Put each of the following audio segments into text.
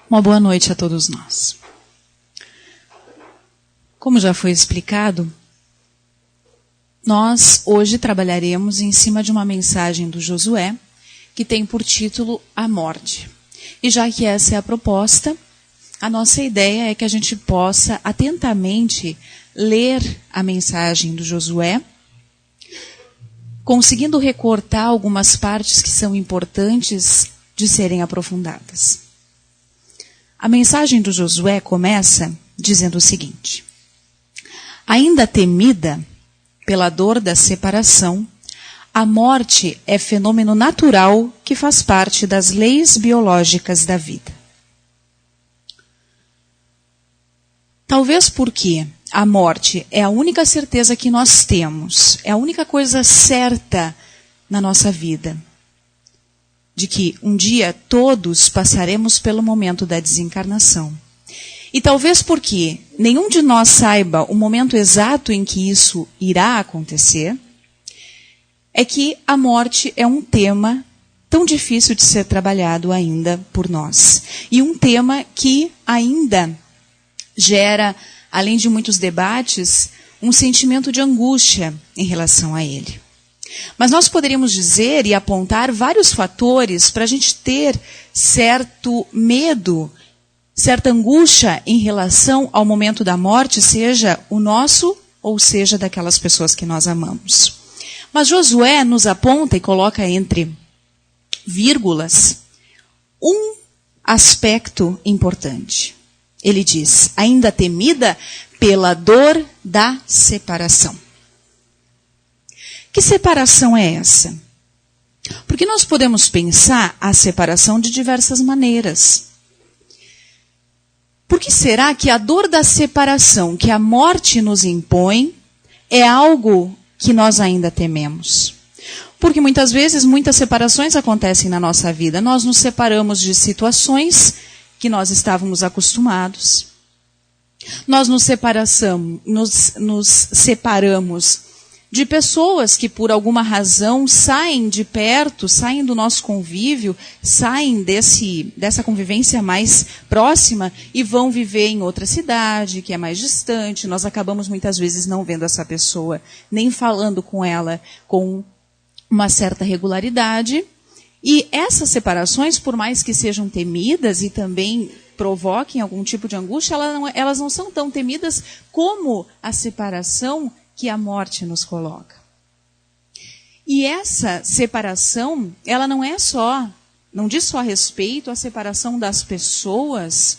Uma boa noite a todos nós. Como já foi explicado, nós hoje trabalharemos em cima de uma mensagem do Josué, que tem por título A Morte. E já que essa é a proposta, a nossa ideia é que a gente possa atentamente ler a mensagem do Josué, conseguindo recortar algumas partes que são importantes de serem aprofundadas. A mensagem do Josué começa dizendo o seguinte: ainda temida pela dor da separação, a morte é fenômeno natural que faz parte das leis biológicas da vida. Talvez porque a morte é a única certeza que nós temos, é a única coisa certa na nossa vida, de que um dia todos passaremos pelo momento da desencarnação. E talvez porque nenhum de nós saiba o momento exato em que isso irá acontecer, é que a morte é um tema tão difícil de ser trabalhado ainda por nós. E um tema que ainda gera, além de muitos debates, um sentimento de angústia em relação a ele. Mas nós poderíamos dizer e apontar vários fatores para a gente ter certo medo, certa angústia em relação ao momento da morte, seja o nosso ou seja daquelas pessoas que nós amamos. Mas Josué nos aponta e coloca entre vírgulas um aspecto importante. Ele diz, ainda temida pela dor da separação. Que separação é essa? Porque nós podemos pensar a separação de diversas maneiras. Por que será que a dor da separação que a morte nos impõe é algo que nós ainda tememos? Porque muitas vezes, muitas separações acontecem na nossa vida. Nós nos separamos de situações que nós estávamos acostumados. Nós nos separamos de pessoas que por alguma razão saem de perto, saem do nosso convívio, saem dessa convivência mais próxima e vão viver em outra cidade, que é mais distante. Nós acabamos muitas vezes não vendo essa pessoa, nem falando com ela com uma certa regularidade. E essas separações, por mais que sejam temidas e também provoquem algum tipo de angústia, elas não são tão temidas como a separação que a morte nos coloca. E essa separação, ela não diz só respeito à separação das pessoas,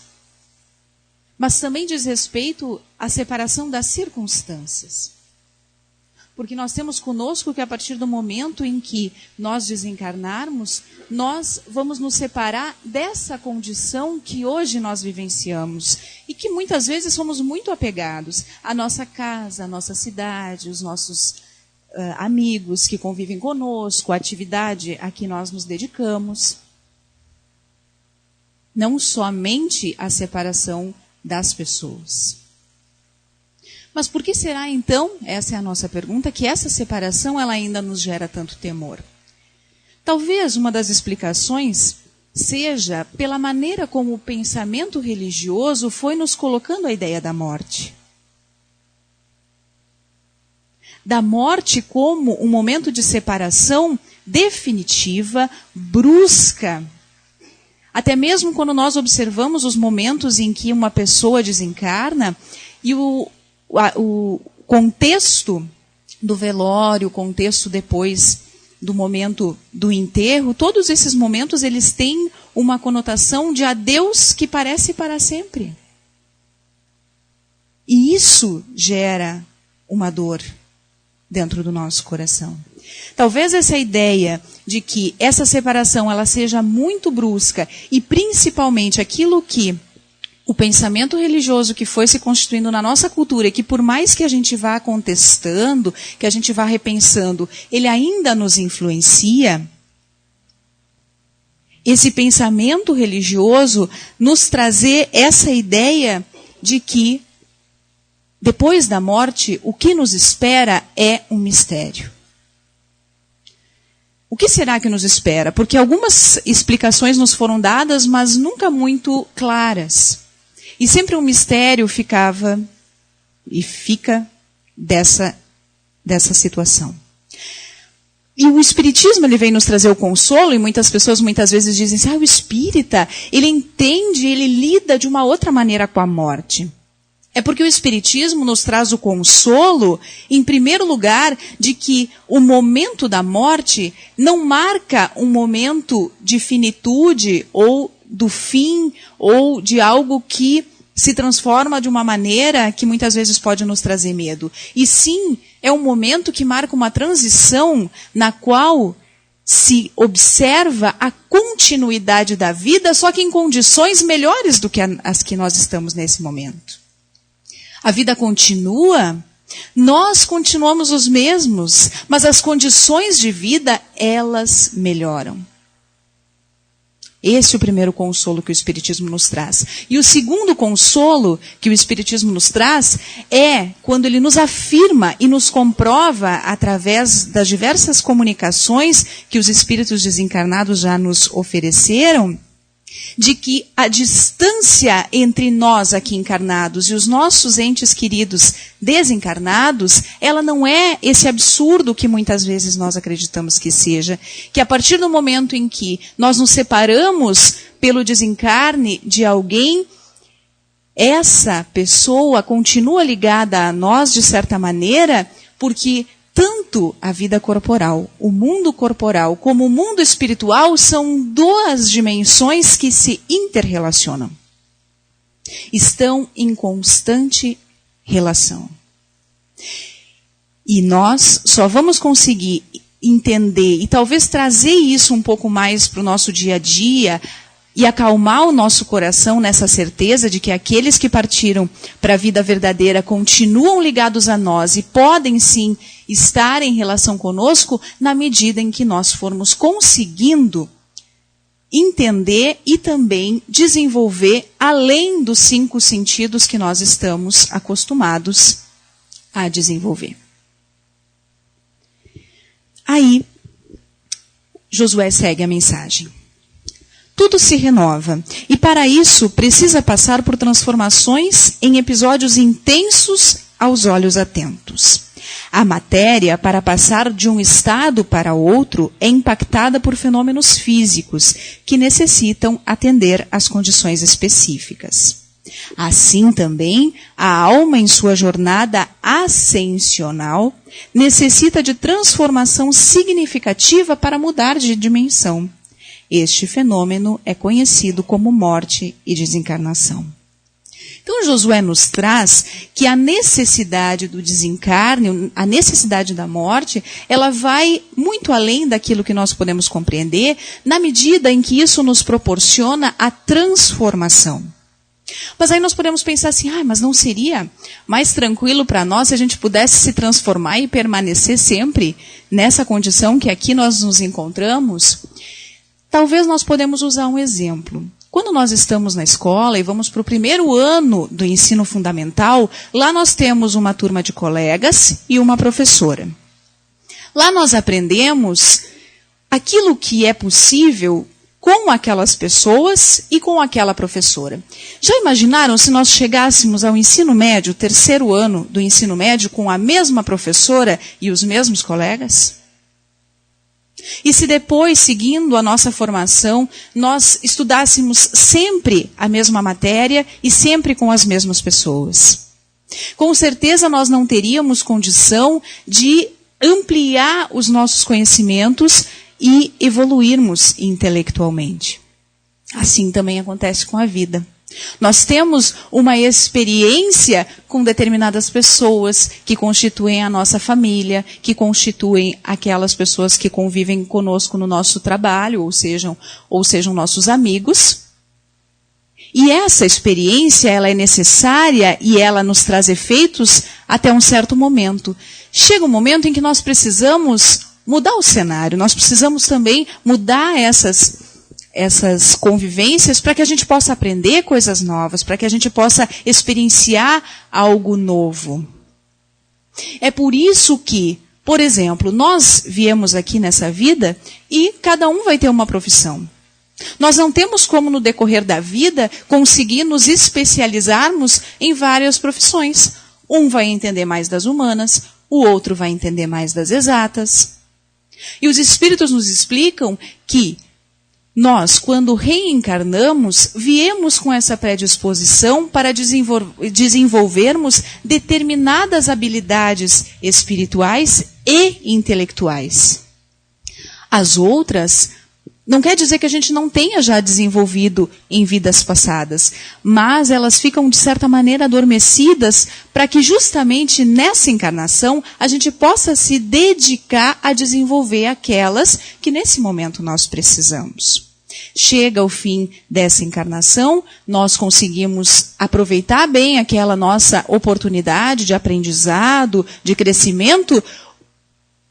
mas também diz respeito à separação das circunstâncias. Porque nós temos conosco que a partir do momento em que nós desencarnarmos, nós vamos nos separar dessa condição que hoje nós vivenciamos. E que muitas vezes somos muito apegados à nossa casa, à nossa cidade, os nossos amigos que convivem conosco, a atividade a que nós nos dedicamos. Não somente a separação das pessoas. Mas por que será então, essa é a nossa pergunta, que essa separação ela ainda nos gera tanto temor? Talvez uma das explicações seja pela maneira como o pensamento religioso foi nos colocando a ideia da morte. Da morte como um momento de separação definitiva, brusca. Até mesmo quando nós observamos os momentos em que uma pessoa desencarna e o contexto do velório, o contexto depois do momento do enterro, todos esses momentos eles têm uma conotação de adeus que parece para sempre. E isso gera uma dor dentro do nosso coração. Talvez essa ideia de que essa separação ela seja muito brusca e principalmente aquilo que o pensamento religioso que foi se constituindo na nossa cultura e que por mais que a gente vá contestando, que a gente vá repensando, ele ainda nos influencia. Esse pensamento religioso nos trazer essa ideia de que depois da morte, o que nos espera é um mistério. O que será que nos espera? Porque algumas explicações nos foram dadas, mas nunca muito claras. E sempre um mistério ficava e fica dessa situação. E o Espiritismo, ele vem nos trazer o consolo, e muitas pessoas muitas vezes dizem assim, o espírita, ele entende, ele lida de uma outra maneira com a morte. É porque o Espiritismo nos traz o consolo, em primeiro lugar, de que o momento da morte não marca um momento de finitude, ou do fim, ou de algo que se transforma de uma maneira que muitas vezes pode nos trazer medo. E sim, é um momento que marca uma transição na qual se observa a continuidade da vida, só que em condições melhores do que as que nós estamos nesse momento. A vida continua, nós continuamos os mesmos, mas as condições de vida, elas melhoram. Esse é o primeiro consolo que o Espiritismo nos traz. E o segundo consolo que o Espiritismo nos traz é quando ele nos afirma e nos comprova, através das diversas comunicações que os espíritos desencarnados já nos ofereceram, de que a distância entre nós aqui encarnados e os nossos entes queridos desencarnados, ela não é esse absurdo que muitas vezes nós acreditamos que seja, que a partir do momento em que nós nos separamos pelo desencarne de alguém, essa pessoa continua ligada a nós de certa maneira, porque tanto a vida corporal, o mundo corporal, como o mundo espiritual são duas dimensões que se interrelacionam. Estão em constante relação. E nós só vamos conseguir entender e talvez trazer isso um pouco mais para o nosso dia a dia e acalmar o nosso coração nessa certeza de que aqueles que partiram para a vida verdadeira continuam ligados a nós e podem sim estar em relação conosco na medida em que nós formos conseguindo entender e também desenvolver além dos 5 sentidos que nós estamos acostumados a desenvolver. Aí, Josué segue a mensagem. Tudo se renova, e para isso precisa passar por transformações em episódios intensos aos olhos atentos. A matéria, para passar de um estado para outro, é impactada por fenômenos físicos que necessitam atender às condições específicas. Assim também, a alma em sua jornada ascensional necessita de transformação significativa para mudar de dimensão. Este fenômeno é conhecido como morte e desencarnação. Então, Josué nos traz que a necessidade do desencarne, a necessidade da morte, ela vai muito além daquilo que nós podemos compreender, na medida em que isso nos proporciona a transformação. Mas aí nós podemos pensar assim, mas não seria mais tranquilo para nós se a gente pudesse se transformar e permanecer sempre nessa condição que aqui nós nos encontramos? Talvez nós podemos usar um exemplo. Quando nós estamos na escola e vamos para o primeiro ano do ensino fundamental, lá nós temos uma turma de colegas e uma professora. Lá nós aprendemos aquilo que é possível com aquelas pessoas e com aquela professora. Já imaginaram se nós chegássemos ao ensino médio, 3º ano do ensino médio, com a mesma professora e os mesmos colegas? E se depois, seguindo a nossa formação, nós estudássemos sempre a mesma matéria e sempre com as mesmas pessoas? Com certeza nós não teríamos condição de ampliar os nossos conhecimentos e evoluirmos intelectualmente. Assim também acontece com a vida. Nós temos uma experiência com determinadas pessoas que constituem a nossa família, que constituem aquelas pessoas que convivem conosco no nosso trabalho, ou sejam nossos amigos. E essa experiência, ela é necessária e ela nos traz efeitos até um certo momento. Chega um momento em que nós precisamos mudar o cenário, nós precisamos também mudar essas convivências para que a gente possa aprender coisas novas, para que a gente possa experienciar algo novo. É por isso que Por exemplo, nós viemos aqui nessa vida e cada um vai ter uma profissão. Nós não temos como, no decorrer da vida, conseguir nos especializarmos em várias profissões. Um vai entender mais das humanas, o outro vai entender mais das exatas. E os espíritos nos explicam que nós, quando reencarnamos, viemos com essa predisposição para desenvolvermos determinadas habilidades espirituais e intelectuais. As outras não quer dizer que a gente não tenha já desenvolvido em vidas passadas, mas elas ficam, de certa maneira, adormecidas para que justamente nessa encarnação a gente possa se dedicar a desenvolver aquelas que nesse momento nós precisamos. Chega o fim dessa encarnação, nós conseguimos aproveitar bem aquela nossa oportunidade de aprendizado, de crescimento.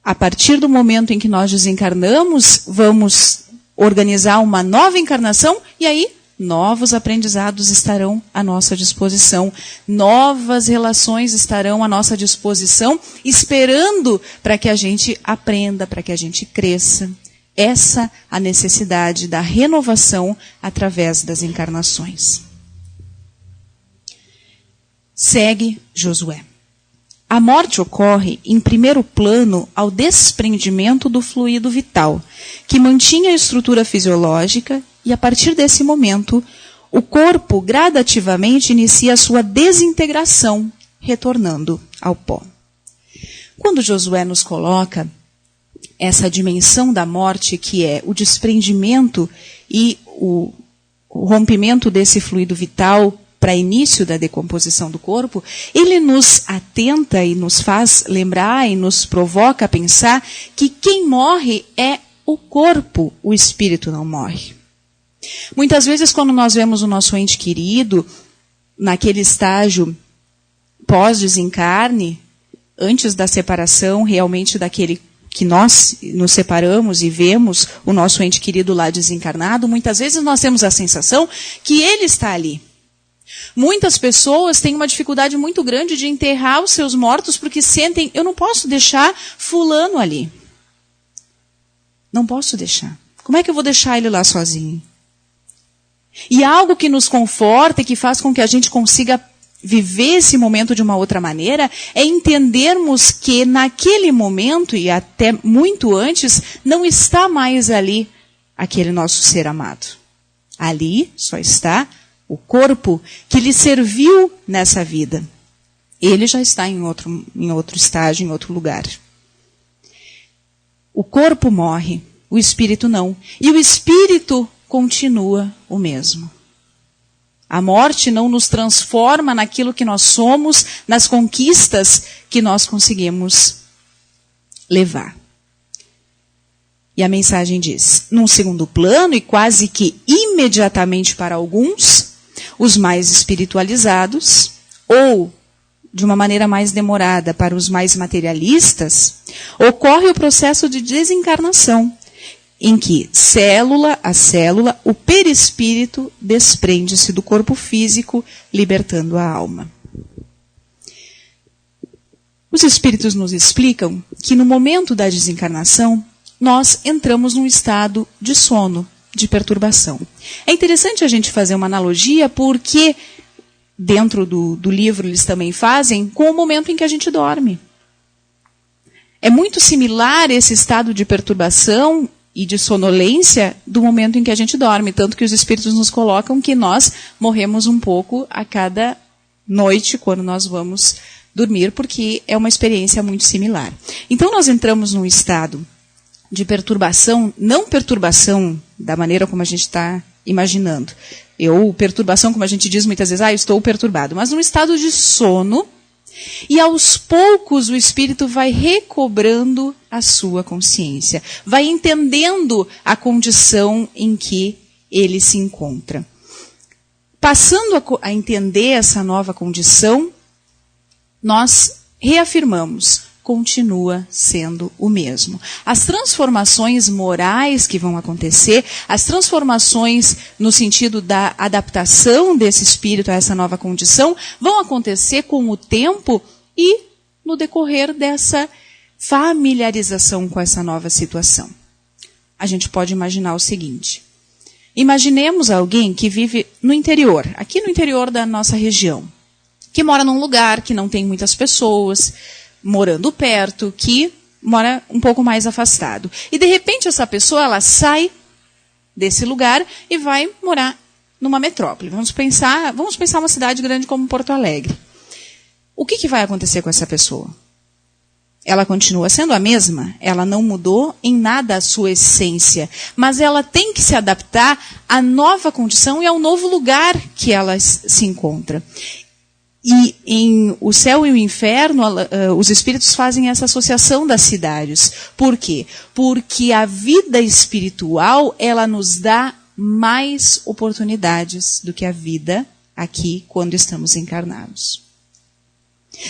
A partir do momento em que nós desencarnamos, vamos organizar uma nova encarnação e aí novos aprendizados estarão à nossa disposição, novas relações estarão à nossa disposição, esperando para que a gente aprenda, para que a gente cresça. Essa a necessidade da renovação através das encarnações. Segue Josué. A morte ocorre em primeiro plano ao desprendimento do fluido vital, que mantinha a estrutura fisiológica, e a partir desse momento, o corpo gradativamente inicia a sua desintegração, retornando ao pó. Quando Josué nos coloca essa dimensão da morte, que é o desprendimento e o rompimento desse fluido vital para início da decomposição do corpo, ele nos atenta e nos faz lembrar e nos provoca a pensar que quem morre é o corpo, o espírito não morre. Muitas vezes, quando nós vemos o nosso ente querido naquele estágio pós-desencarne, antes da separação realmente daquele que nós nos separamos e vemos o nosso ente querido lá desencarnado, muitas vezes nós temos a sensação que ele está ali. Muitas pessoas têm uma dificuldade muito grande de enterrar os seus mortos porque sentem, eu não posso deixar fulano ali. Não posso deixar. Como é que eu vou deixar ele lá sozinho? E algo que nos conforta e que faz com que a gente consiga viver esse momento de uma outra maneira é entendermos que naquele momento e até muito antes não está mais ali aquele nosso ser amado. Ali só está o corpo que lhe serviu nessa vida. Ele já está em outro estágio, em outro lugar. O corpo morre, o espírito não. E o espírito continua o mesmo. A morte não nos transforma naquilo que nós somos, nas conquistas que nós conseguimos levar. E a mensagem diz, num segundo plano e quase que imediatamente para alguns, os mais espiritualizados, ou de uma maneira mais demorada para os mais materialistas, ocorre o processo de desencarnação, em que, célula a célula, o perispírito desprende-se do corpo físico, libertando a alma. Os espíritos nos explicam que no momento da desencarnação, nós entramos num estado de sono, de perturbação. É interessante a gente fazer uma analogia porque dentro do livro eles também fazem com o momento em que a gente dorme. É muito similar esse estado de perturbação e de sonolência do momento em que a gente dorme, tanto que os espíritos nos colocam que nós morremos um pouco a cada noite quando nós vamos dormir, porque é uma experiência muito similar. Então nós entramos num estado de perturbação, não perturbação da maneira como a gente está imaginando. Ou perturbação, como a gente diz muitas vezes, eu estou perturbado. Mas num estado de sono, e aos poucos o espírito vai recobrando a sua consciência. Vai entendendo a condição em que ele se encontra. Passando a entender essa nova condição, nós reafirmamos, continua sendo o mesmo. As transformações morais que vão acontecer, as transformações no sentido da adaptação desse espírito a essa nova condição, vão acontecer com o tempo e no decorrer dessa familiarização com essa nova situação. A gente pode imaginar o seguinte. Imaginemos alguém que vive no interior, aqui no interior da nossa região, que mora num lugar que não tem muitas pessoas, morando perto, que mora um pouco mais afastado. E de repente essa pessoa, ela sai desse lugar e vai morar numa metrópole. Vamos pensar uma cidade grande como Porto Alegre. O que vai acontecer com essa pessoa? Ela continua sendo a mesma, ela não mudou em nada a sua essência, mas ela tem que se adaptar à nova condição e ao novo lugar que ela se encontra. E em O Céu e o Inferno, os espíritos fazem essa associação das cidades. Por quê? Porque a vida espiritual, ela nos dá mais oportunidades do que a vida aqui, quando estamos encarnados.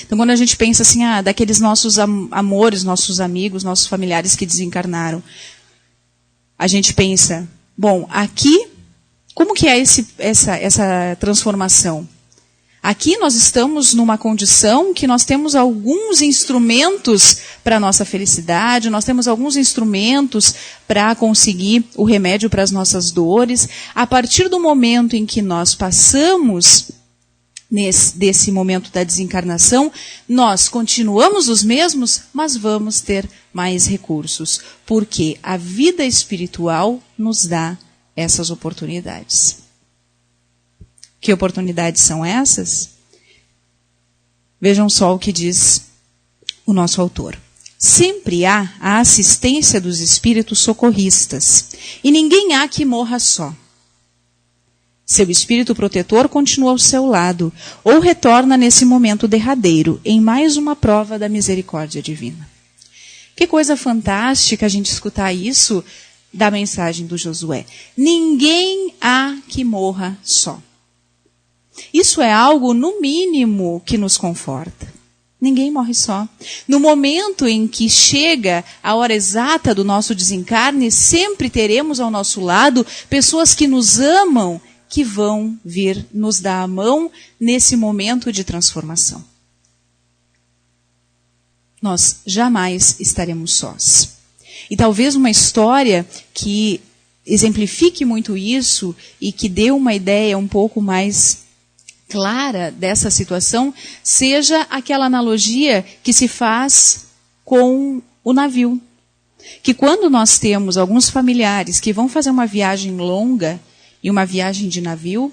Então, quando a gente pensa assim, daqueles nossos amores, nossos amigos, nossos familiares que desencarnaram, a gente pensa, bom, aqui, como que é essa transformação? Aqui nós estamos numa condição que nós temos alguns instrumentos para a nossa felicidade, nós temos alguns instrumentos para conseguir o remédio para as nossas dores. A partir do momento em que nós passamos desse momento da desencarnação, nós continuamos os mesmos, mas vamos ter mais recursos, porque a vida espiritual nos dá essas oportunidades. Que oportunidades são essas? Vejam só o que diz o nosso autor. Sempre há a assistência dos espíritos socorristas, e ninguém há que morra só. Seu espírito protetor continua ao seu lado, ou retorna nesse momento derradeiro, em mais uma prova da misericórdia divina. Que coisa fantástica a gente escutar isso da mensagem do Josué. Ninguém há que morra só. Isso é algo, no mínimo, que nos conforta. Ninguém morre só. No momento em que chega a hora exata do nosso desencarne, sempre teremos ao nosso lado pessoas que nos amam, que vão vir nos dar a mão nesse momento de transformação. Nós jamais estaremos sós. E talvez uma história que exemplifique muito isso e que dê uma ideia um pouco mais clara dessa situação, seja aquela analogia que se faz com o navio. Que quando nós temos alguns familiares que vão fazer uma viagem longa, e uma viagem de navio,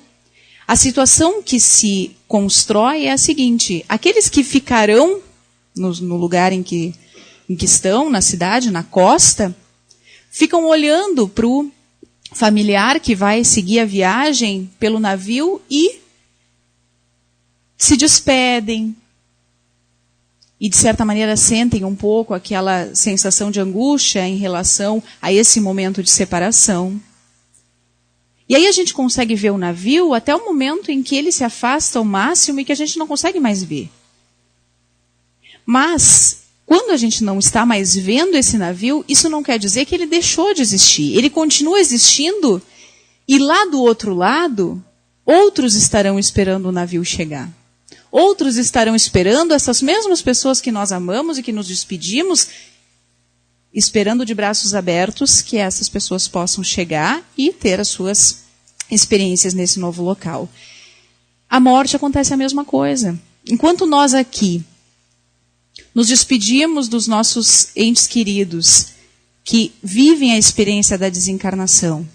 a situação que se constrói é a seguinte: aqueles que ficarão no lugar em que estão, na cidade, na costa, ficam olhando para o familiar que vai seguir a viagem pelo navio e se despedem. E, de certa maneira, sentem um pouco aquela sensação de angústia em relação a esse momento de separação. E aí a gente consegue ver o navio até o momento em que ele se afasta ao máximo e que a gente não consegue mais ver. Mas, quando a gente não está mais vendo esse navio, isso não quer dizer que ele deixou de existir. Ele continua existindo e lá do outro lado, outros estarão esperando o navio chegar. Outros estarão esperando essas mesmas pessoas que nós amamos e que nos despedimos, esperando de braços abertos que essas pessoas possam chegar e ter as suas experiências nesse novo local. A morte acontece a mesma coisa. Enquanto nós aqui nos despedimos dos nossos entes queridos que vivem a experiência da desencarnação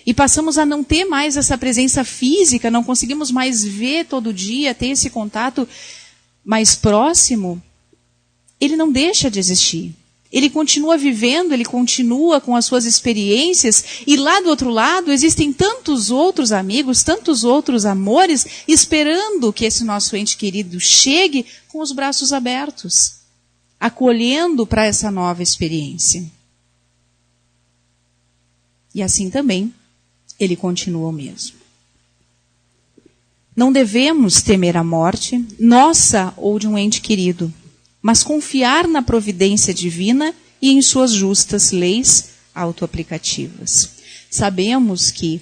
e passamos a não ter mais essa presença física, não conseguimos mais ver todo dia, ter esse contato mais próximo, ele não deixa de existir. Ele continua vivendo, ele continua com as suas experiências, e lá do outro lado existem tantos outros amigos, tantos outros amores, esperando que esse nosso ente querido chegue com os braços abertos, acolhendo para essa nova experiência. E assim também, ele continua o mesmo. Não devemos temer a morte, nossa ou de um ente querido, mas confiar na providência divina e em suas justas leis autoaplicativas. Sabemos que,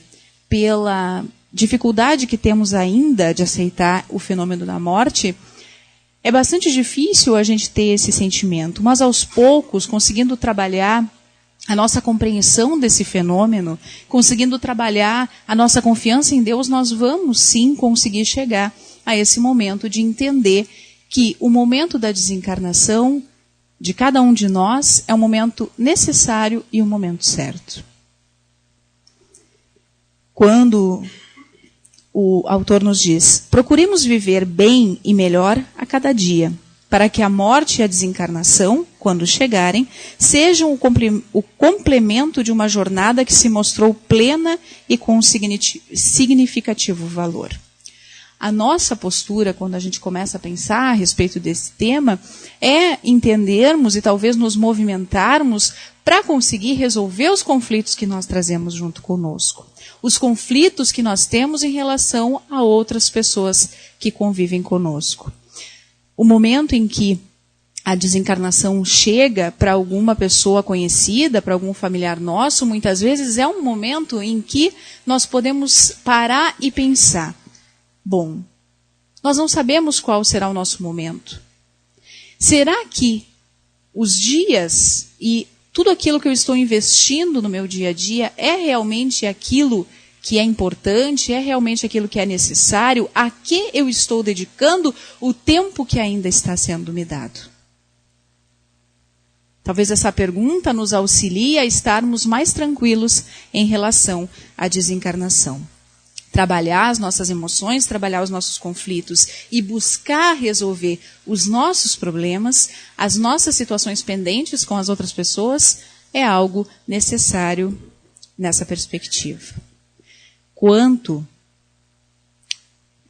pela dificuldade que temos ainda de aceitar o fenômeno da morte, É bastante difícil a gente ter esse sentimento, mas aos poucos, conseguindo trabalhar a nossa compreensão desse fenômeno, conseguindo trabalhar a nossa confiança em Deus, nós vamos sim conseguir chegar a esse momento de entender que o momento da desencarnação de cada um de nós é um momento necessário e um momento certo. Quando o autor nos diz: procuremos viver bem e melhor a cada dia, para que a morte e a desencarnação, quando chegarem, sejam o complemento de uma jornada que se mostrou plena e com significativo valor. A nossa postura, quando a gente começa a pensar a respeito desse tema, é entendermos e talvez nos movimentarmos para conseguir resolver os conflitos que nós trazemos junto conosco. Os conflitos que nós temos em relação a outras pessoas que convivem conosco. O momento em que a desencarnação chega para alguma pessoa conhecida, para algum familiar nosso, muitas vezes é um momento em que nós podemos parar e pensar: bom, nós não sabemos qual será o nosso momento. Será que os dias e tudo aquilo que eu estou investindo no meu dia a dia é realmente aquilo que é importante, é realmente aquilo que é necessário? A que eu estou dedicando o tempo que ainda está sendo me dado? Talvez essa pergunta nos auxilie a estarmos mais tranquilos em relação à desencarnação. Trabalhar as nossas emoções, trabalhar os nossos conflitos e buscar resolver os nossos problemas, as nossas situações pendentes com as outras pessoas, é algo necessário nessa perspectiva.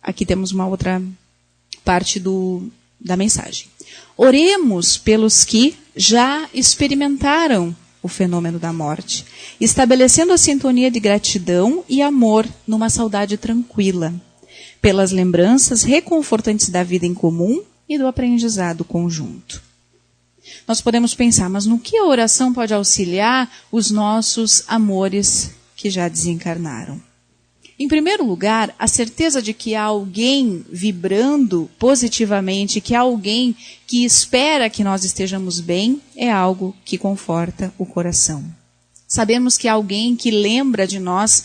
Aqui temos uma outra parte da mensagem. Oremos pelos que já experimentaram o fenômeno da morte, estabelecendo a sintonia de gratidão e amor numa saudade tranquila, pelas lembranças reconfortantes da vida em comum e do aprendizado conjunto. Nós podemos pensar, mas no que a oração pode auxiliar os nossos amores que já desencarnaram? Em primeiro lugar, a certeza de que há alguém vibrando positivamente, que há alguém que espera que nós estejamos bem, é algo que conforta o coração. Sabemos que há alguém que lembra de nós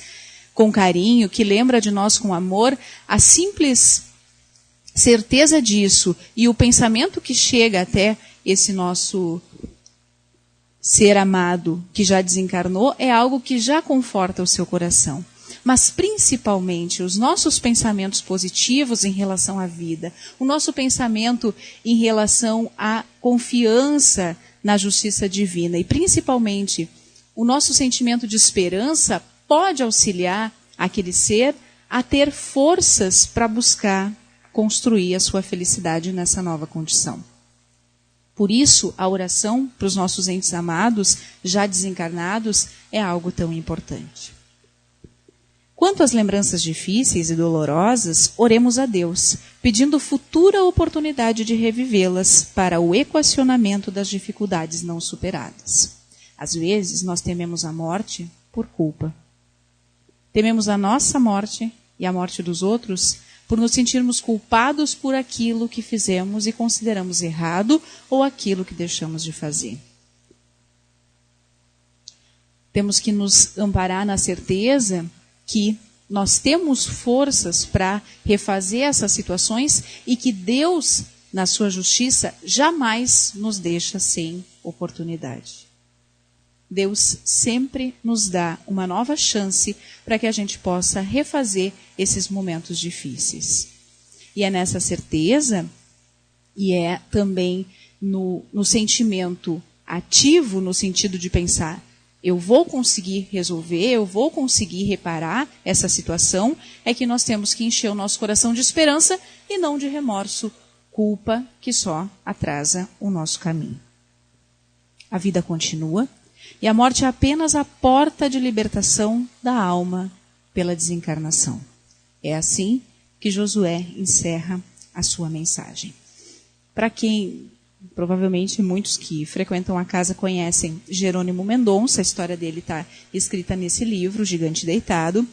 com carinho, que lembra de nós com amor. A simples certeza disso e o pensamento que chega até esse nosso ser amado que já desencarnou é algo que já conforta o seu coração. Mas principalmente os nossos pensamentos positivos em relação à vida, o nosso pensamento em relação à confiança na justiça divina e principalmente o nosso sentimento de esperança pode auxiliar aquele ser a ter forças para buscar construir a sua felicidade nessa nova condição. Por isso, a oração para os nossos entes amados, já desencarnados, é algo tão importante. Quanto às lembranças difíceis e dolorosas, oremos a Deus, pedindo futura oportunidade de revivê-las para o equacionamento das dificuldades não superadas. Às vezes, nós tememos a morte por culpa. Tememos a nossa morte e a morte dos outros por nos sentirmos culpados por aquilo que fizemos e consideramos errado ou aquilo que deixamos de fazer. Temos que nos amparar na certeza que nós temos forças para refazer essas situações e que Deus, na sua justiça, jamais nos deixa sem oportunidade. Deus sempre nos dá uma nova chance para que a gente possa refazer esses momentos difíceis. E é nessa certeza, e é também no sentimento ativo, no sentido de pensar: eu vou conseguir resolver, eu vou conseguir reparar essa situação, é que nós temos que encher o nosso coração de esperança e não de remorso, culpa que só atrasa o nosso caminho. A vida continua e a morte é apenas a porta de libertação da alma pela desencarnação. É assim que Josué encerra a sua mensagem. Para quem... Provavelmente muitos que frequentam a casa conhecem Jerônimo Mendonça, a história dele está escrita nesse livro, O Gigante Deitado,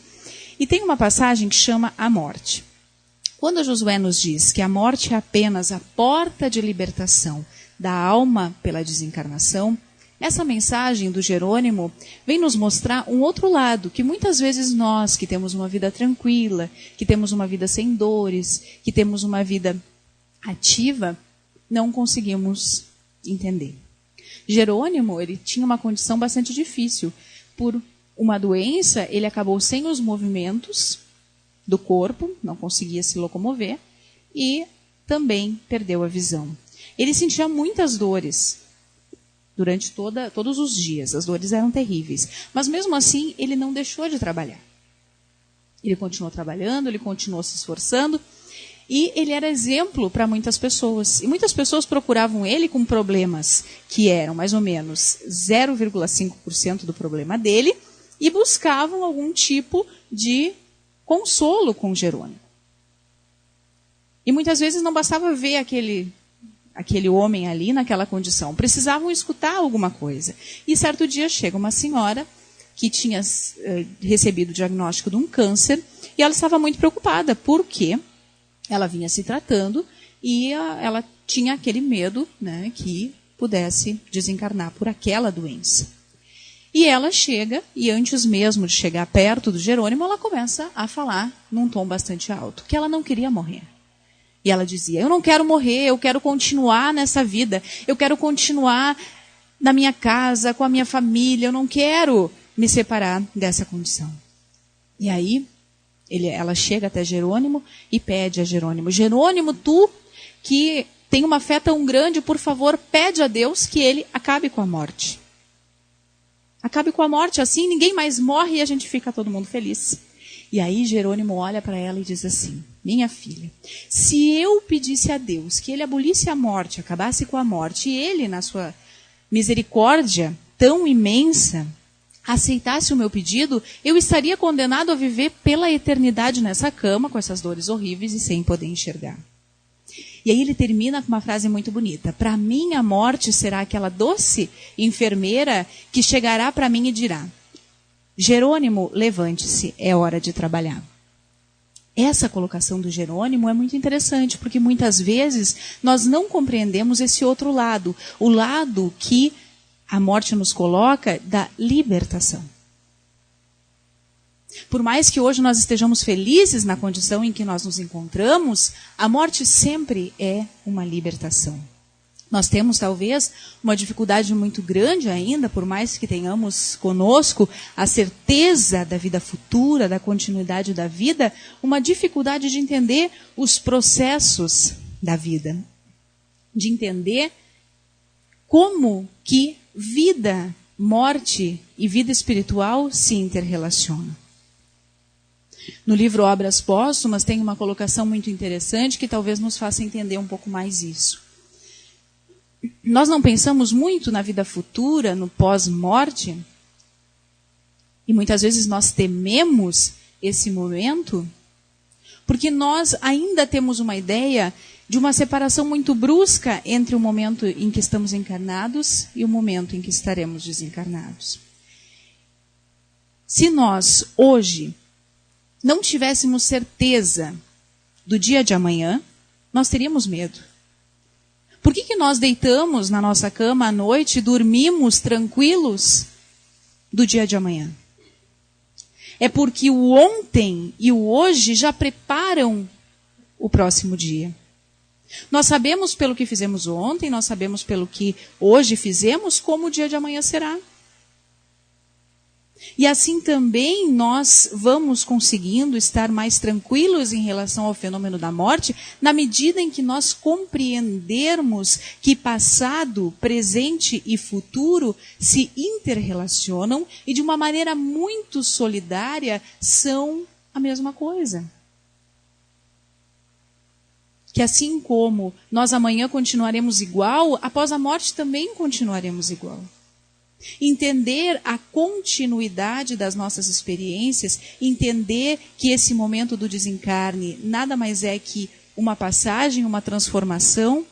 e tem uma passagem que chama A Morte. Quando Josué nos diz que a morte é apenas a porta de libertação da alma pela desencarnação, essa mensagem do Jerônimo vem nos mostrar um outro lado, que muitas vezes nós, que temos uma vida tranquila, que temos uma vida sem dores, que temos uma vida ativa, não conseguimos entender. Jerônimo, ele tinha uma condição bastante difícil. Por uma doença, ele acabou sem os movimentos do corpo, não conseguia se locomover, e também perdeu a visão. Ele sentia muitas dores durante todos os dias, as dores eram terríveis. Mas mesmo assim, ele não deixou de trabalhar. Ele continuou trabalhando, ele continuou se esforçando, e ele era exemplo para muitas pessoas. E muitas pessoas procuravam ele com problemas que eram mais ou menos 0,5% do problema dele, e buscavam algum tipo de consolo com Jerônimo. E muitas vezes não bastava ver aquele homem ali naquela condição, precisavam escutar alguma coisa. E certo dia chega uma senhora que tinha recebido o diagnóstico de um câncer, e ela estava muito preocupada, porque ela vinha se tratando e ela tinha aquele medo, né, que pudesse desencarnar por aquela doença. E ela chega, e antes mesmo de chegar perto do Jerônimo, ela começa a falar num tom bastante alto, que ela não queria morrer. E ela dizia, eu não quero morrer, eu quero continuar nessa vida, eu quero continuar na minha casa, com a minha família, eu não quero me separar dessa condição. E aí, ela chega até Jerônimo e pede a Jerônimo, Jerônimo, tu que tem uma fé tão grande, por favor, pede a Deus que ele acabe com a morte. Acabe com a morte, assim ninguém mais morre e a gente fica todo mundo feliz. E aí Jerônimo olha para ela e diz assim, minha filha, se eu pedisse a Deus que ele abolisse a morte, acabasse com a morte, e ele, na sua misericórdia tão imensa, aceitasse o meu pedido, eu estaria condenado a viver pela eternidade nessa cama, com essas dores horríveis e sem poder enxergar. E aí ele termina com uma frase muito bonita. Para mim a morte será aquela doce enfermeira que chegará para mim e dirá, Jerônimo, levante-se, é hora de trabalhar. Essa colocação do Jerônimo é muito interessante, porque muitas vezes nós não compreendemos esse outro lado, o lado que a morte nos coloca da libertação. Por mais que hoje nós estejamos felizes na condição em que nós nos encontramos, a morte sempre é uma libertação. Nós temos, talvez, uma dificuldade muito grande ainda, por mais que tenhamos conosco a certeza da vida futura, da continuidade da vida, uma dificuldade de entender os processos da vida. De entender como que vida, morte e vida espiritual se interrelacionam. No livro Obras Póstumas tem uma colocação muito interessante que talvez nos faça entender um pouco mais isso. Nós não pensamos muito na vida futura, no pós-morte, e muitas vezes nós tememos esse momento, porque nós ainda temos uma ideia de uma separação muito brusca entre o momento em que estamos encarnados e o momento em que estaremos desencarnados. Se nós, hoje, não tivéssemos certeza do dia de amanhã, nós teríamos medo. Por que nós deitamos na nossa cama à noite e dormimos tranquilos do dia de amanhã? É porque o ontem e o hoje já preparam o próximo dia. Nós sabemos pelo que fizemos ontem, nós sabemos pelo que hoje fizemos, como o dia de amanhã será. E assim também nós vamos conseguindo estar mais tranquilos em relação ao fenômeno da morte, na medida em que nós compreendermos que passado, presente e futuro se interrelacionam e de uma maneira muito solidária são a mesma coisa. Que assim como nós amanhã continuaremos igual, após a morte também continuaremos igual. Entender a continuidade das nossas experiências, entender que esse momento do desencarne nada mais é que uma passagem, uma transformação,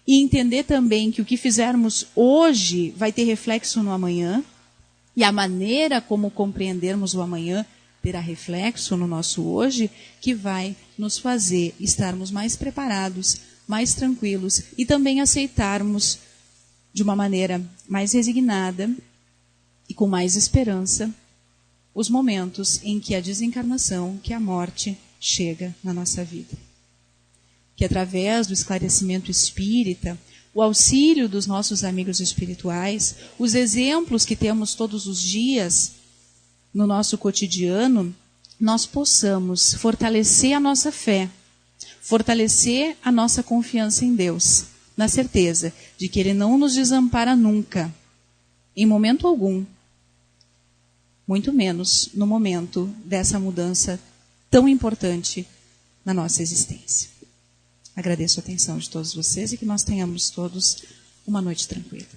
e entender também que o que fizermos hoje vai ter reflexo no amanhã, e a maneira como compreendermos o amanhã terá reflexo no nosso hoje, que vai nos fazer estarmos mais preparados, mais tranquilos e também aceitarmos de uma maneira mais resignada e com mais esperança os momentos em que a desencarnação, que a morte chega na nossa vida. Que através do esclarecimento espírita, o auxílio dos nossos amigos espirituais, os exemplos que temos todos os dias no nosso cotidiano, nós possamos fortalecer a nossa fé, fortalecer a nossa confiança em Deus, na certeza de que Ele não nos desampara nunca, em momento algum, muito menos no momento dessa mudança tão importante na nossa existência. Agradeço a atenção de todos vocês e que nós tenhamos todos uma noite tranquila.